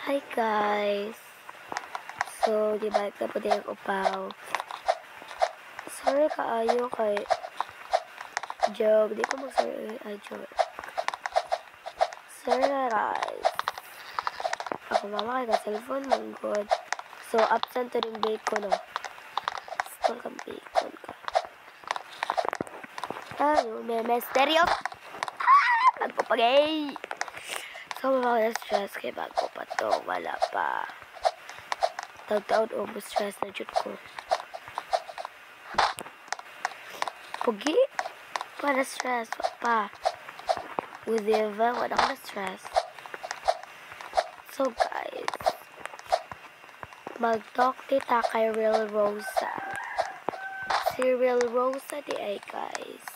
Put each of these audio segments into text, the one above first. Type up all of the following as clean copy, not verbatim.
Hi guys! So, di balik na po din ang upaw. Sorry kaayo kay joke. Di ko mag-sorry ay joke. Sorry na guys. Ako mama kay ka-cellphone man good. So, absent to rin bacon no. Store kang bacon ka. Ano, may misteryo. Magpapagay! So, stress kay bago pa to. Wala pa. Taon-taon stress na jud ko. Pugi? Para stress pa. With Eva, wala ko na stress. So, guys. Mag-talk kita kay Real Rosa. Si Real Rosa di ay, guys.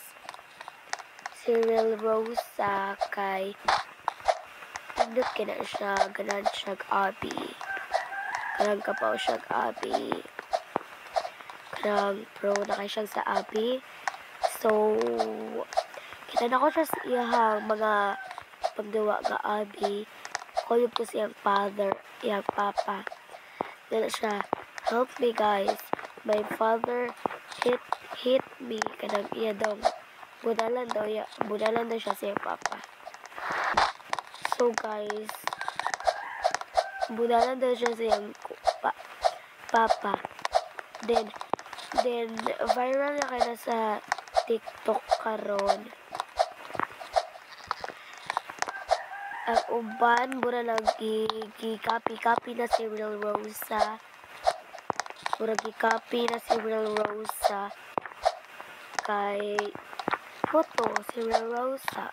Si Real Rosa kay pindot kina siya, ganan siya abi. Kanang kapaw siya abi. Kanang pro na kay siya sa abi. So, kita na ko siya sa iyang mga pagdawa nga abi. Kuyog ko siyang father, iyang papa. Dala siya, help me guys. My father hit me. Kanang iya daw. Budalan daw siya siyang papa. So guys, budalan daw siya siyang papa. Then viral na kaya sa TikTok karon. Ang uban mura lang i-copy na si Real Rosa. Mura i-copy na si Real Rosa kay photo si Real Rosa.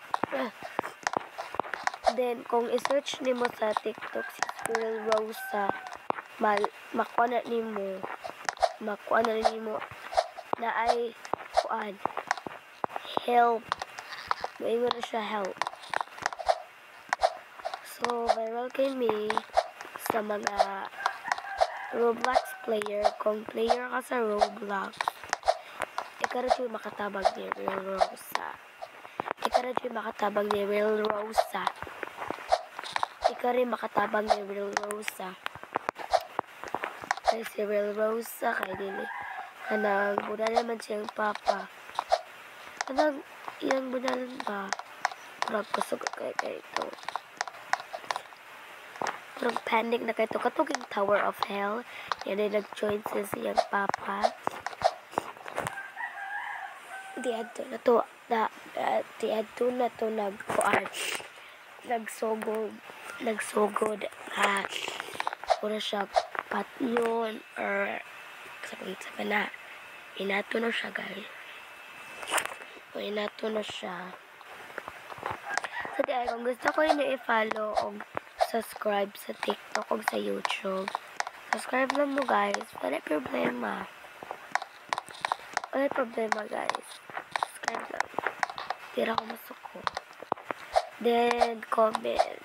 Then kung i-search nimo sa TikTok si Real Rosa, makuha na nimo na ay kuan help. Maingon na siya help. So, viral kay me sa mga Roblox player. Kung player ka sa Roblox, ikaw rin makatabag ni Real Rosa. Kay si Real Rosa kay dili. Kanang buda naman siyang papa. Kanang iyang budalan ba? Murag kusog kay ito. Murag panic na kay ito. Katuging Tower of Hell. Yan ay nag-join sa siyang papa. Diadto na to nagkuan. Nagsugod. Pura siya patyon or sabi na. Inato na siya guys. Inato na siya. So guys, kung gusto ko yun i-follow o subscribe sa TikTok o sa YouTube, subscribe lang mo guys. Wala problema guys. Subscribe lang. Tira ko masuko. Then, comment.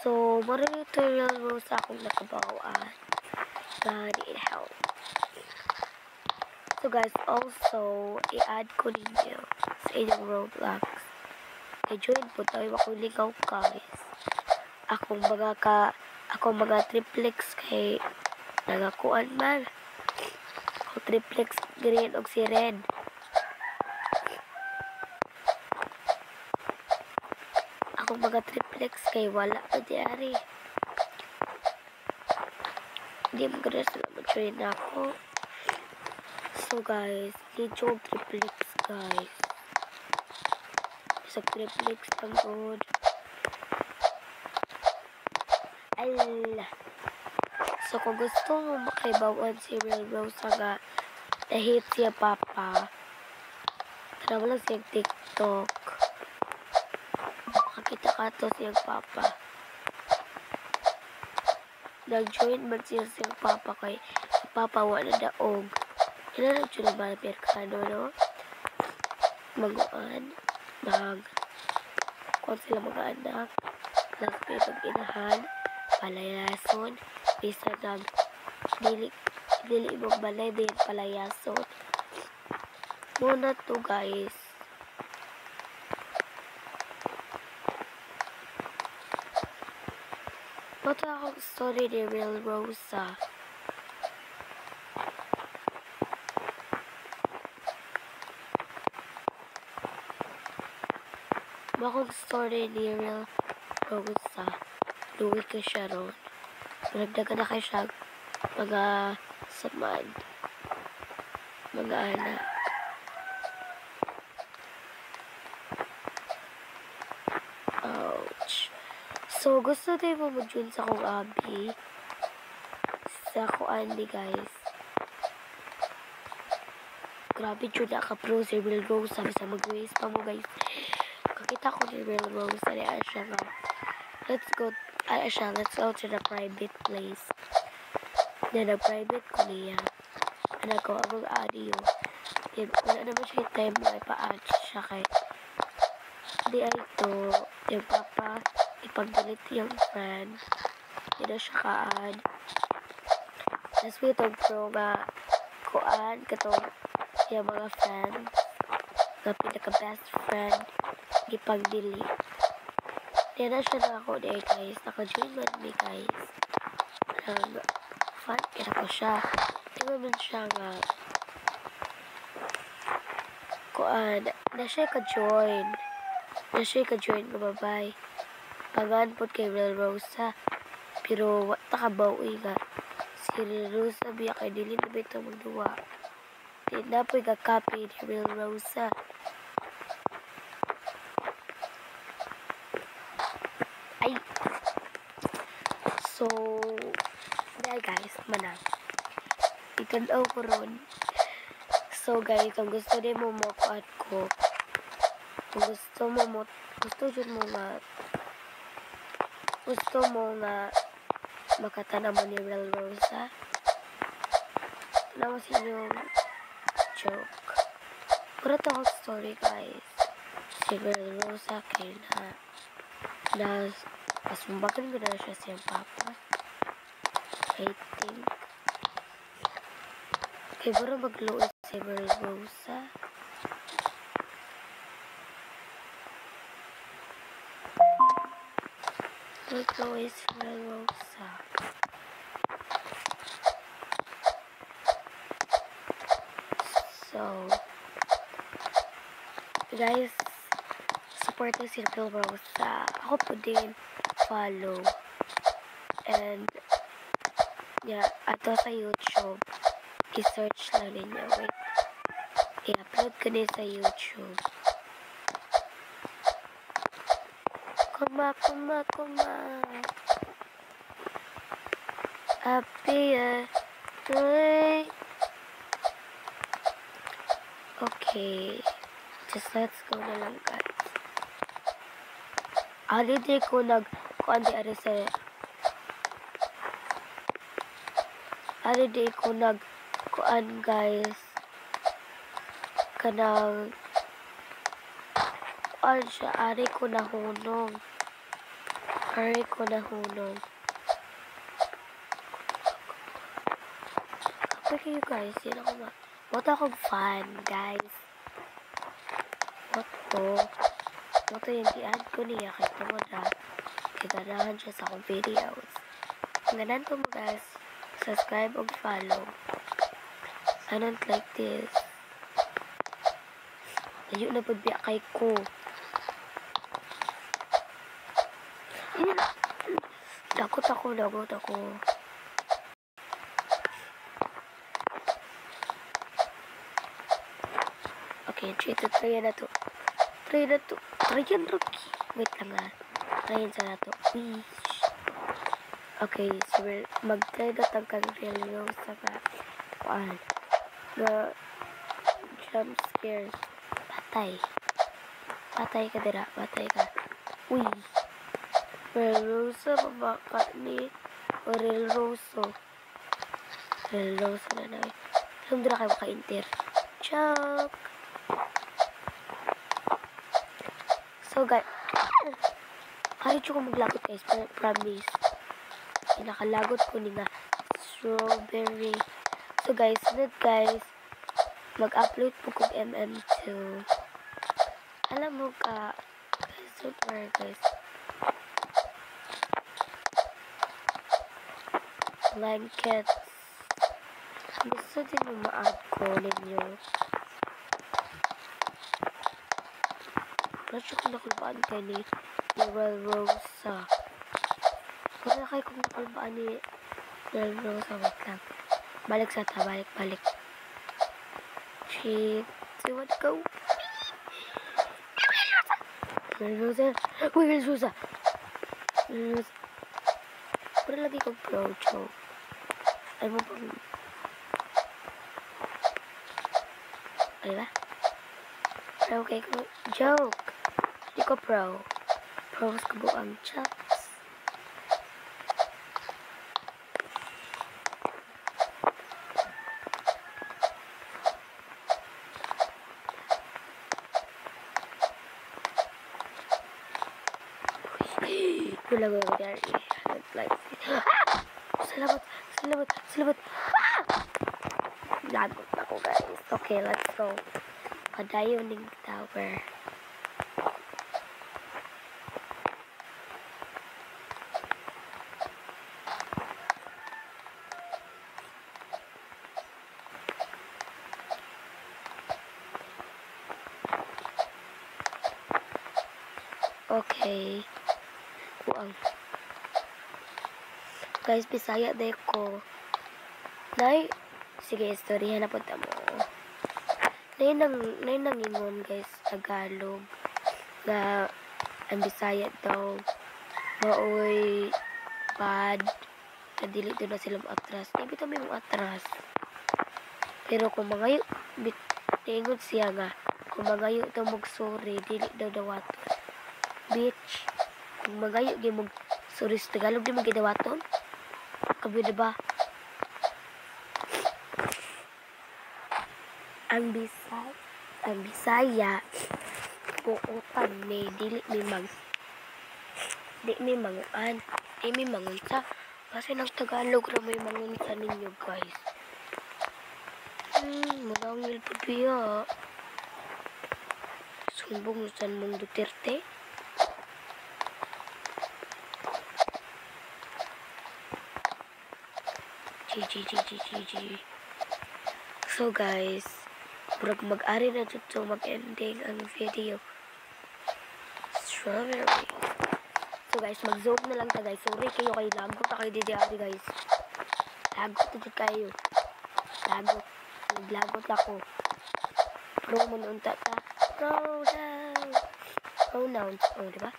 So, maraming tutorial mo sa akong nakabawaan. God, it help. So guys, also, i-add ko ninyo sa inyong Roblox. I-join po tayo akong ligaw guys. Akong mga triplex kay nagakuan man. Akong triplex green og si red. Akong mga triplex kay wala pa diari. Hindi mo gano'n sila mag-join ako. So guys, need yung triplex guys. Sa triplex pang good. So kung gusto mo makaibawan si Real Rosa nga na-hate siya papa, tara mo lang siyang TikTok. Makakita ka to siyang papa. Nag-join man siya siyang papa kay papa wala daog. Kailan nag-join na ba Mercado, no? Maguan. Kung sila mga anak. Nagpay pag-inahan. Palayason. Bisa dili mong balay din palayason. Muna to guys. Bata akong story ni Real Rosa. Bakong story ni Real Rosa. Luwi ka siya ron. Nagdaga na kayo siya mga samad. Mga anak. Ouch. So, gusto din mo dyan sa kong abi. Sa ko Andy, guys. Grabe dyan nakapro si Real Rose. Sabi sa mag-race pa mo, guys. Kakita ko ni Real Rose. Sabi siya nga. Let's go to the private place. Then, private ko niya. Ano ko, ang audio. Then, wala naman siya yung time na ipa-add siya kay di ay ito, yung papa, ipagdalit yung friend. Hindi na siya ka-add. Tapos may itong pro nga kuan, katong yung mga friends, na pinaka-best friend, ipag-delete. Hindi na siya na ako di guys. Naka-join man me guys. Fun, kaya ko siya. Di ba man siya nga kuan, na siya ka-join. Na siya ka-join nga babay. Pangan po kay Real Rosa. Pero nakabawi nga. Si Real Rosa biya kay dili na bito magduwa. Di na po ka-copy ni Real Rosa. Ay! So, dahil guys, manang. Itanaw ko ron. So guys, kung gusto din mo mo-cut ko, kung gusto mo nga makatana mo ni Real Rosa, tanaw sa inyong joke. Pero ito akong story guys. Si Real Rosa kay na pasumbagan ko na siya siyang papa. I think. Okay, pero magluoy si Real Rosa. Magluoy si Real Rosa. So, guys, support na si Real Rosa. Ako po din follow. And, yeah, ato sa YouTube. I-search lang ninyo. Wait. I-upload ko din sa YouTube. Kuma. Happy day. Okay. Just let's go na lang guys. Holiday ko kuan di ari sa holiday ko kuan guys kanang siya ari ko nahunong kapag kayo guys yun ako what akong fan guys what yung di-add ko niya kay tungod kay ganahan siya sa akong videos ang ganan ko mo guys subscribe and follow. I don't like this. Ayun na pagbiya kay ko. Lagot ako. Okay, 3 na to. Try yan, Rocky. Wait lang ha. Try yan na to. Wish. Okay, so mag-try na tangkang Real Rosa nga. Na jump scares. Patay ka dira. Uy. Real Rosa, mabaka ni Real Rosa na na. Alam dira kayo maka-inter. Chok. So guys, kahit ko maglagot guys, promise. Nakalagot ko ni nga strawberry. So guys, mag-upload po kong MM2. Alam mo ka, super guys. blankets. Gusto din mo ma-add ko ninyo. Nasyo kung nakulbaan kayo ni Real Rosa. Kung na kayo kung nakulbaan ni Real Rosa, wait lang. Balik sa ta, balik. 3, 2, 1, go! Real Rosa! Uy, Real Rosa! Pero lagi kong pro, choke. Ay mo pang... Ano ba? Pero okay ko, joke! Hindi ko pro. Pros ko buang chucks. Wala ko yung dari. Salamat. Lagot ako, guys. Okay, let's go. Padayon ng tower. Okay. Kuang. Guys, Bisaya de ko. Nay, sige, istorya na punta mo. Nay nang ingon, guys, Tagalog. Na ang Bisaya daw maoy bad. Kadili doon na silang atras. Di bitaw may mong atras. Pero kung mangayo, ingon siya nga, kung mangayo daw magsuri, dili daw dawaton. Bitch, kung mangayo, di mag sorry sa Tagalog, di mag gidawaton. Kabi na ba? Ang Bisaya, puutan ni, dili may mangunsa. Kasi ng Tagalog na may mangunsa ninyo, guys. Marangil pa biya. Sumbong saan mong Duterte? GG. So guys, murag mag-ari na dito mag-ending ang video. Strawberry. So guys, mag-zoom na lang ta, guys. Sorry kayo kay lagot na kayo didi guys. Lagot na dito kayo. Naglagot ako. Pro mo noon ta. Pronouns. Oh, diba?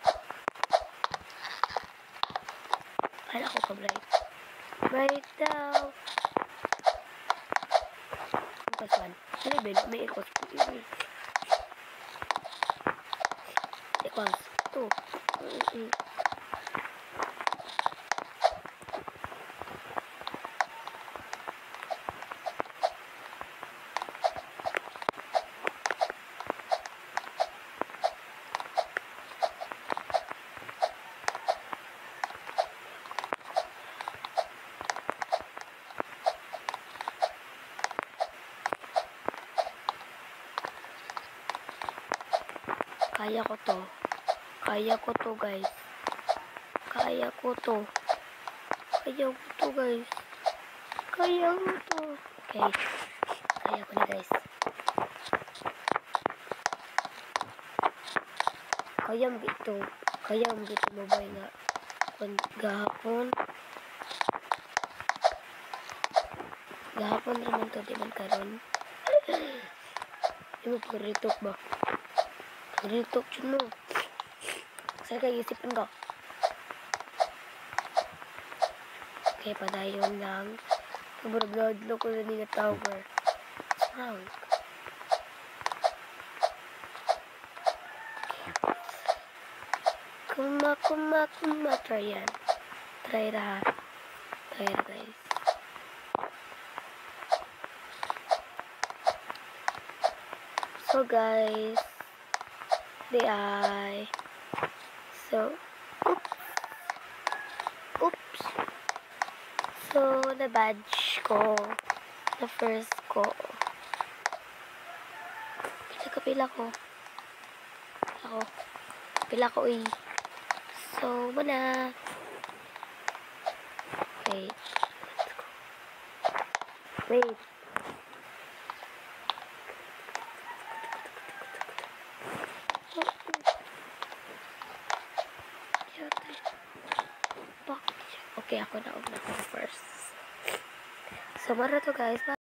Kala ko ka bright. Right now. Equals 1. May equals 2. Equals 2. Kaya ko to, guys. Kaya ko to, guys. Okay. Kaya ko na, guys. Kaya mo ito mabay nga. Gahapon naman to, di man karon. Di mo pag-retalk ba? Retalk yun mo. Saan kayo isipin ko? Okay, padayon lang. Kabaragload ko na nila tower. What's wrong? Kuma. Try yan. Try ra, guys. So, guys. Oops. So, na-badge ko. Na first ko. Pila ko, So, muna. Okay. Wait. Okay, ako na una ko first. So, mara to guys.